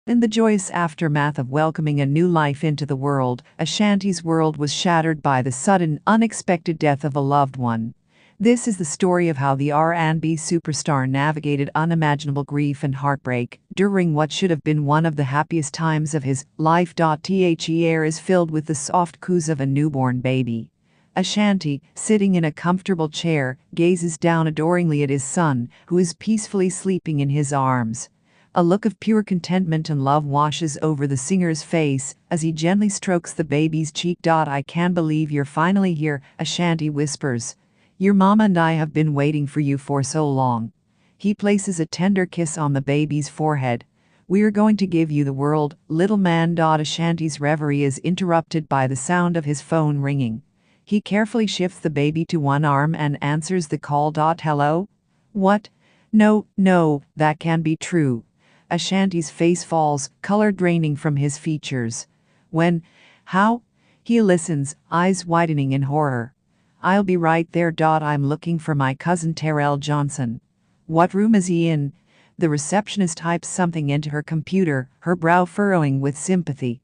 In the joyous aftermath of welcoming a new life into the world, Ashanti's world was shattered by the sudden, unexpected death of a loved one. This is the story of how the R&B superstar navigated unimaginable grief and heartbreak during what should have been one of the happiest times of his life. The air is filled with the soft coos of a newborn baby. Ashanti, sitting in a comfortable chair, gazes down adoringly at his son, who is peacefully sleeping in his arms. A look of pure contentment and love washes over the singer's face as he gently strokes the baby's cheek. "I can't believe you're finally here," Ashanti whispers. "Your mama and I have been waiting for you for so long." He places a tender kiss on the baby's forehead. "We are going to give you the world, little man." Ashanti's reverie is interrupted by the sound of his phone ringing. He carefully shifts the baby to one arm and answers the call. "Hello? What? No, that can't be true." Ashanti's face falls, color draining from his features. "When? How?" He listens, eyes widening in horror. "I'll be right there. I'm looking for my cousin Terrell Johnson." "What room is he in?" The receptionist types something into her computer, her brow furrowing with sympathy.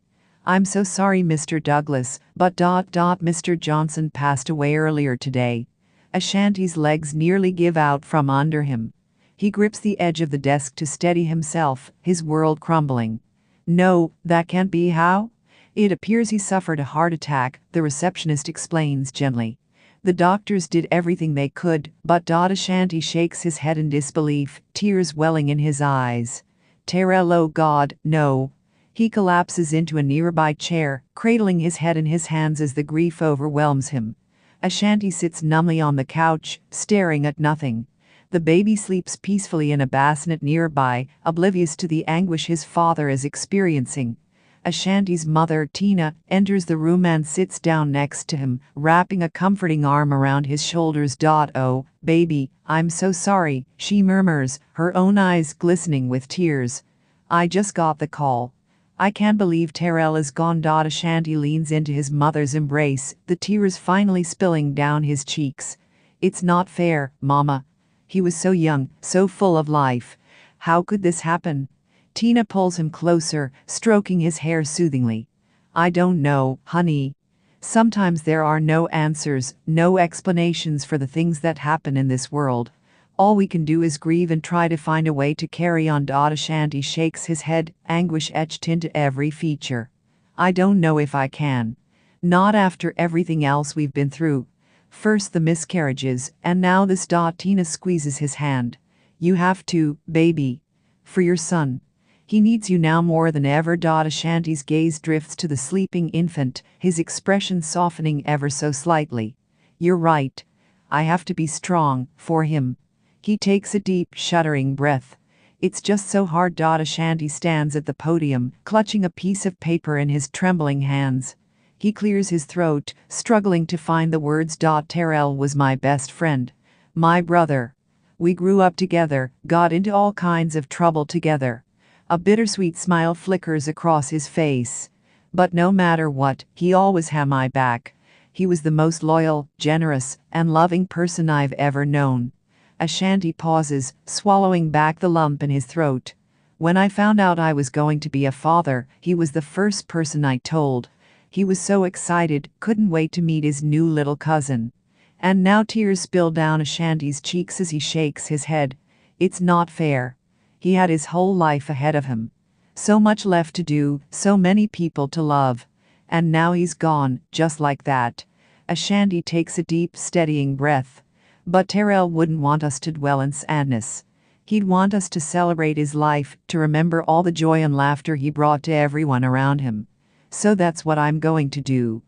"I'm so sorry, Mr. Douglas, but Mr. Johnson passed away earlier today." Ashanti's legs nearly give out from under him. He grips the edge of the desk to steady himself, his world crumbling. "No, that can't be. How?" "It appears he suffered a heart attack," the receptionist explains gently. "The doctors did everything they could, but..." Ashanti shakes his head in disbelief, tears welling in his eyes. "Terrell, oh God, no." He collapses into a nearby chair, cradling his head in his hands as the grief overwhelms him. Ashanti sits numbly on the couch, staring at nothing. The baby sleeps peacefully in a bassinet nearby, oblivious to the anguish his father is experiencing. Ashanti's mother, Tina, enters the room and sits down next to him, wrapping a comforting arm around his shoulders. "Oh, baby, I'm so sorry," she murmurs, her own eyes glistening with tears. "I just got the call. I can't believe Terrell is gone." Ashanti leans into his mother's embrace, the tears finally spilling down his cheeks. "It's not fair, Mama. He was so young, so full of life. How could this happen?" Tina pulls him closer, stroking his hair soothingly. "I don't know, honey. Sometimes there are no answers, no explanations for the things that happen in this world. All we can do is grieve and try to find a way to carry on." Ashanti shakes his head, anguish etched into every feature. "I don't know if I can. Not after everything else we've been through. First the miscarriages, and now this." Tina squeezes his hand. "You have to, baby. For your son. He needs you now more than ever." Ashanti's gaze drifts to the sleeping infant, his expression softening ever so slightly. "You're right. I have to be strong, for him." He takes a deep, shuddering breath. "It's just so hard." Ashanti stands at the podium, clutching a piece of paper in his trembling hands. He clears his throat, struggling to find the words. "Terrell was my best friend. My brother. We grew up together, got into all kinds of trouble together." A bittersweet smile flickers across his face. "But no matter what, he always had my back. He was the most loyal, generous, and loving person I've ever known." Ashanti pauses, swallowing back the lump in his throat. "When I found out I was going to be a father, he was the first person I told. He was so excited, couldn't wait to meet his new little cousin." And now tears spill down Ashanti's cheeks as he shakes his head. "It's not fair. He had his whole life ahead of him. So much left to do, so many people to love. And now he's gone, just like that." Ashanti takes a deep, steadying breath. "But Terrell wouldn't want us to dwell in sadness. He'd want us to celebrate his life, to remember all the joy and laughter he brought to everyone around him. So that's what I'm going to do.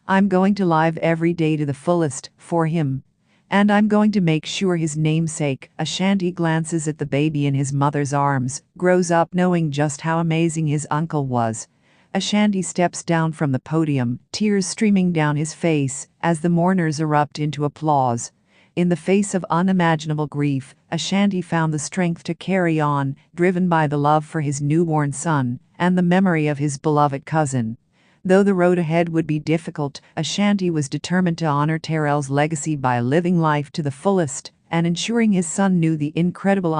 I'm going to live every day to the fullest, for him. And I'm going to make sure his namesake," Ashanti glances at the baby in his mother's arms, grows up knowing just how amazing his uncle was. Ashanti steps down from the podium, tears streaming down his face, as the mourners erupt into applause. In the face of unimaginable grief, Ashanti found the strength to carry on, driven by the love for his newborn son, and the memory of his beloved cousin. Though the road ahead would be difficult, Ashanti was determined to honor Terrell's legacy by living life to the fullest and ensuring his son knew the incredible